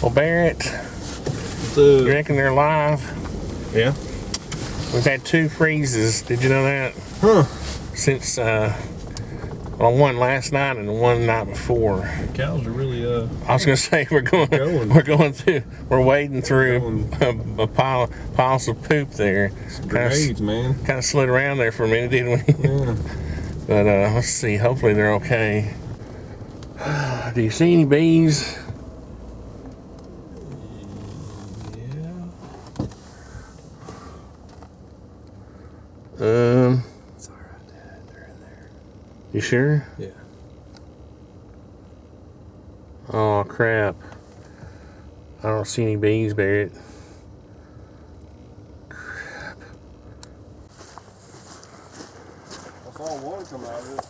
Well, Barrett, you reckon they're alive? Yeah. We've had 2 freezes. Did you know that? Huh. Since, well, one last night and one the night before. The cows are really, I was gonna say we're wading through a piles of poop there. Grenades, man. Kind of slid around there for a minute, didn't we? Yeah. But let's see. Hopefully they're okay. Do you see any bees? It's alright, they're in there. You sure? Yeah. Oh crap. I don't see any bees, Barrett. Crap. I saw one come out of it.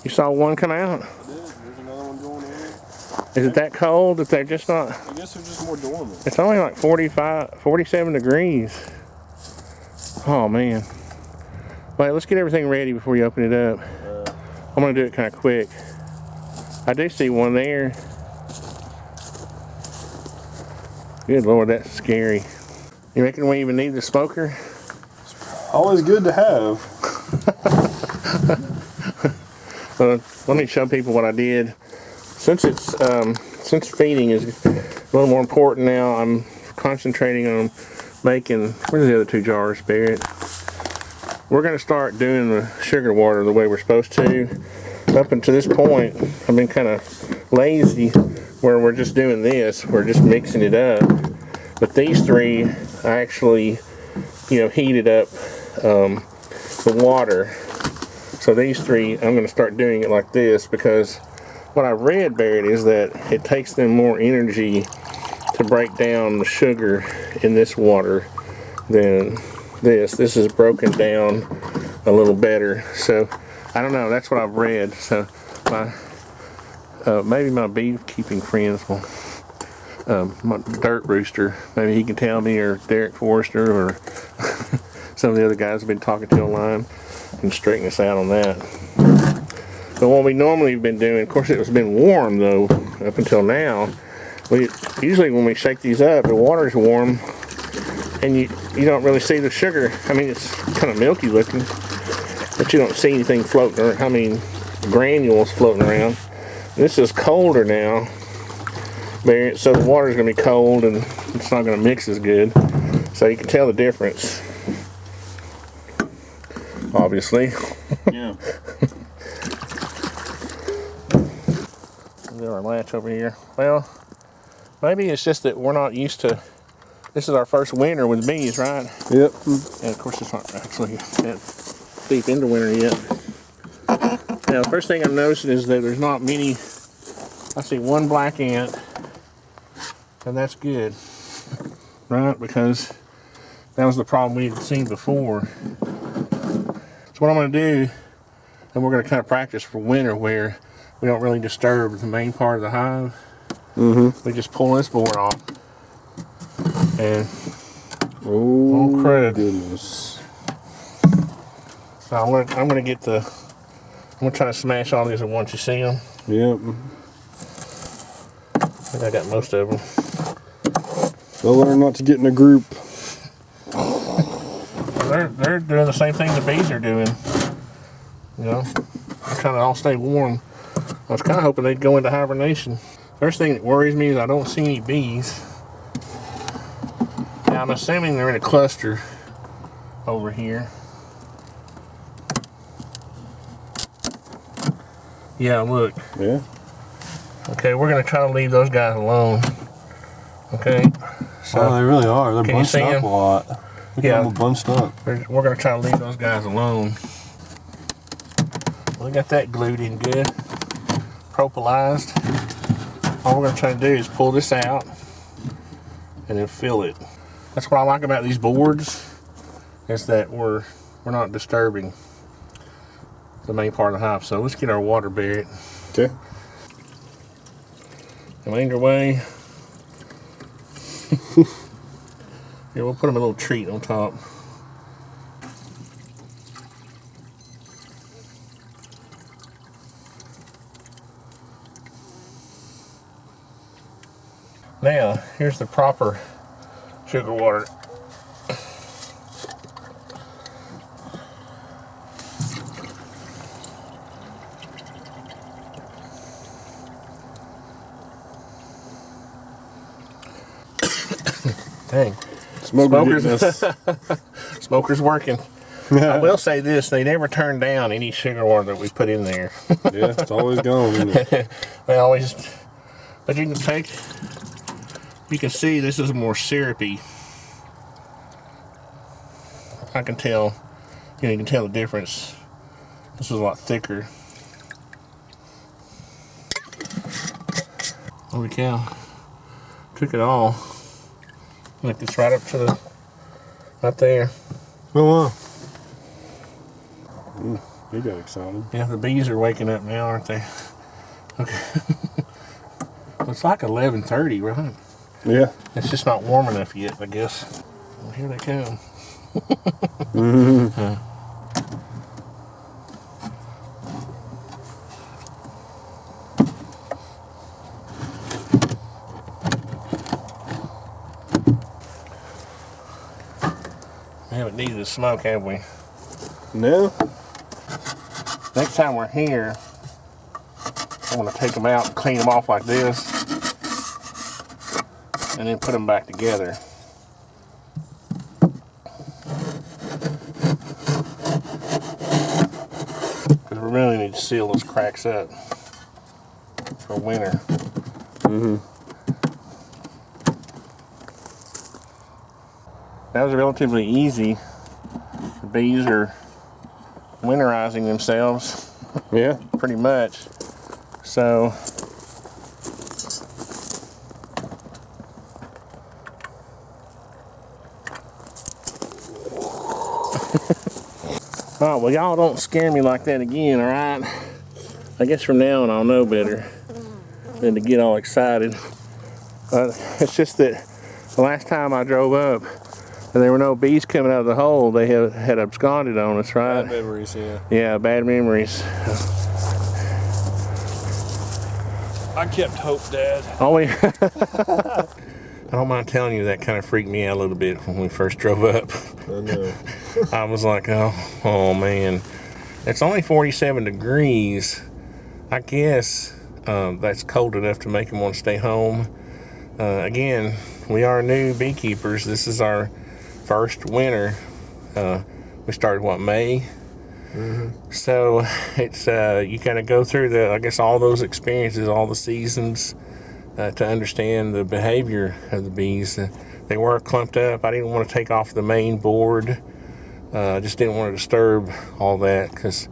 You saw one come out? I did. There's another one going in. Is it that cold if they're just not? I guess they're just more dormant. It's only like 47 degrees. Oh man. Well, let's get everything ready before you open it up. I'm gonna do it kind of quick. I do see one there. Good Lord, that's scary. You reckon we even need the smoker? Always good to have. Let me show people what I did. Since feeding is a little more important now, I'm concentrating on making. Where's the other 2 jars, Barrett? We're going to start doing the sugar water the way we're supposed to. Up until this point, I've been kind of lazy where we're just doing this. We're just mixing it up. But these 3, I actually, heated up the water. So these 3, I'm going to start doing it like this because what I read, Barrett, is that it takes them more energy to break down the sugar in this water than this. This is broken down a little better. So I don't know, that's what I've read. So maybe my beekeeping friends will, my dirt rooster, maybe he can tell me, or Derek Forrester, or some of the other guys I've been talking to online, and straighten us out on that. But what we normally have been doing, of course it's been warm though up until now. Usually when we shake these up, the water's warm and you don't really see the sugar. I mean, it's kind of milky looking, but you don't see anything floating around. I mean, granules floating around. This is colder now, so the water's going to be cold and it's not going to mix as good. So you can tell the difference, obviously. Yeah. There's our latch over here. Well, maybe it's just that we're not used to. This is our first winter with bees, right? Yep. And of course, it's not actually that deep into winter yet. Now, the first thing I'm noticing is that there's not many. I see one black ant, and that's good, right? Because that was the problem we had seen before. So what I'm going to do, and we're going to kind of practice for winter where we don't really disturb the main part of the hive. We just pull this board off. And oh crud. Goodness. So I'm gonna get the. I'm gonna try to smash all these at once. You see them? Yep. I think I got most of them. They'll learn not to get in a group. They're doing the same thing the bees are doing. They're trying to all stay warm. I was kind of hoping they'd go into hibernation. First thing that worries me is I don't see any bees. Now I'm assuming they're in a cluster over here. Yeah, look. Yeah. Okay, we're gonna try to leave those guys alone. Okay. So they really are. They're bunched up a lot. Look at them bunched up. We're gonna try to leave those guys alone. We got that glued in good, propolized. All we're gonna try to do is pull this out and then fill it. That's what I like about these boards, is that we're not disturbing the main part of the hive. So let's get our water buried. Okay. Come your way. Here, we'll put them a little treat on top. Now, here's the proper sugar water. Dang. Smoker's working. I will say this, they never turn down any sugar water that we put in there. Yeah, it's always gone, isn't it? They always, but you can see this is more syrupy. I can tell, you can tell the difference. This is a lot thicker. Holy cow. Took it all. Look, it's right up to right there. Oh, wow. You got excited. Yeah, the bees are waking up now, aren't they? Okay. It's like 11:30, right? Yeah. It's just not warm enough yet, I guess. Well, here they come. We haven't needed to smoke, have we? No. Next time we're here, I'm going to take them out and clean them off like this, and then put them back together. Because we really need to seal those cracks up for winter. That was relatively easy. The bees are winterizing themselves. Yeah. Pretty much. So oh, well, y'all don't scare me like that again, alright? I guess from now on I'll know better than to get all excited. It's just that the last time I drove up and there were no bees coming out of the hole, they had absconded on us, right? Bad memories, yeah. Yeah, bad memories. I kept hope, Dad. Oh, yeah. I don't mind telling you that kind of freaked me out a little bit when we first drove up. I know. I was like, oh man. It's only 47 degrees. I guess that's cold enough to make them want to stay home. Again, we are new beekeepers. This is our first winter. We started, what, May? So it's you kind of go through I guess all those experiences, all the seasons, to understand the behavior of the bees. They were clumped up. I didn't want to take off the main board. I just didn't want to disturb all that, because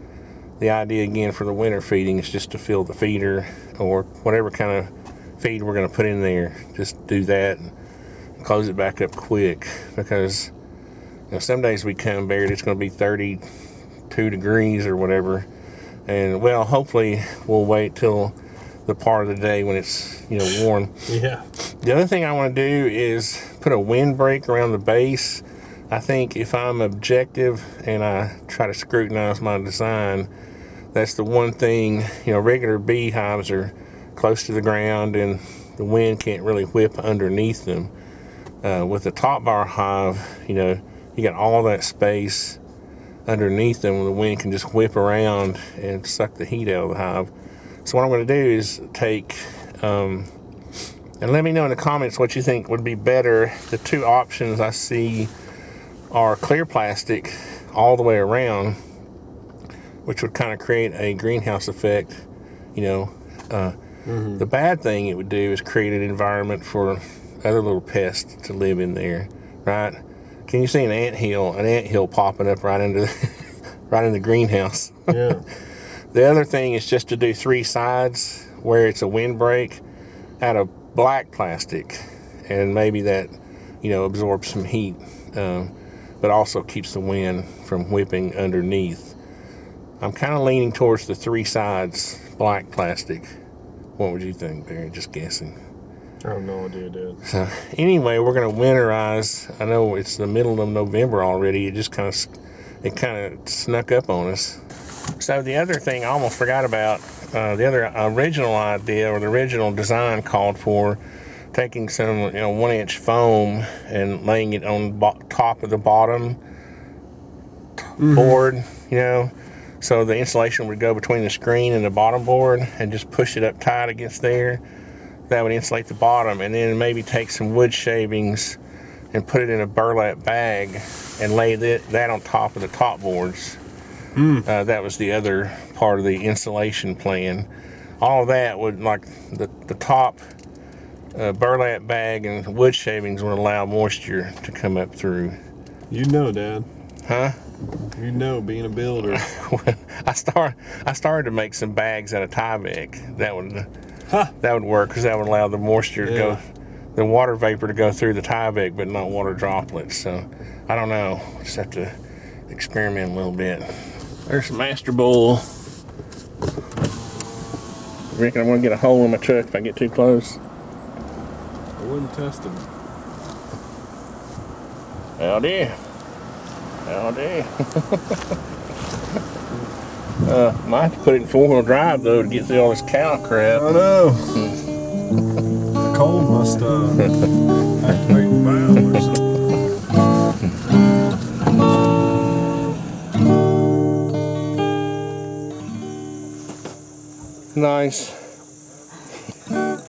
the idea again for the winter feeding is just to fill the feeder, or whatever kind of feed we're going to put in there. Just do that and close it back up quick, because some days we come buried, it's going to be 32 degrees or whatever, and well, hopefully we'll wait till the part of the day when it's warm. Yeah. The other thing I want to do is put a windbreak around the base. I think if I'm objective and I try to scrutinize my design, that's the one thing. Regular beehives are close to the ground and the wind can't really whip underneath them. With the top bar hive, you got all that space underneath them where the wind can just whip around and suck the heat out of the hive. So what I'm going to do is take, and let me know in the comments what you think would be better. The two options I see are clear plastic all the way around, which would kind of create a greenhouse effect. The bad thing it would do is create an environment for other little pests to live in there, right? Can you see an anthill popping up right into the greenhouse? Yeah. The other thing is just to do three sides where it's a windbreak out of black plastic, and maybe that absorbs some heat, but also keeps the wind from whipping underneath. I'm kind of leaning towards the three sides black plastic. What would you think, Barry? Just guessing. I have no idea, Dad. So anyway, we're going to winterize. I know it's the middle of November already. It kind of snuck up on us. So the other thing I almost forgot about, the other original idea or the original design called for taking some 1-inch foam and laying it on top of the bottom board, so the insulation would go between the screen and the bottom board, and just push it up tight against there. That would insulate the bottom, and then maybe take some wood shavings and put it in a burlap bag and lay that on top of the top boards. That was the other part of the insulation plan. All of that would, like the top burlap bag and wood shavings, would allow moisture to come up through. Dad. Huh? Being a builder. I started to make some bags out of Tyvek. That would work, because that would allow the moisture to go, the water vapor to go through the Tyvek, but not water droplets. So I don't know. Just have to experiment a little bit. There's some master bull. I reckon I'm gonna get a hole in my truck if I get too close. I wouldn't test him. Howdy. Might have to put it in 4-wheel drive though to get through all this cow crap. I know. The cold must activate the valve or something. Nice.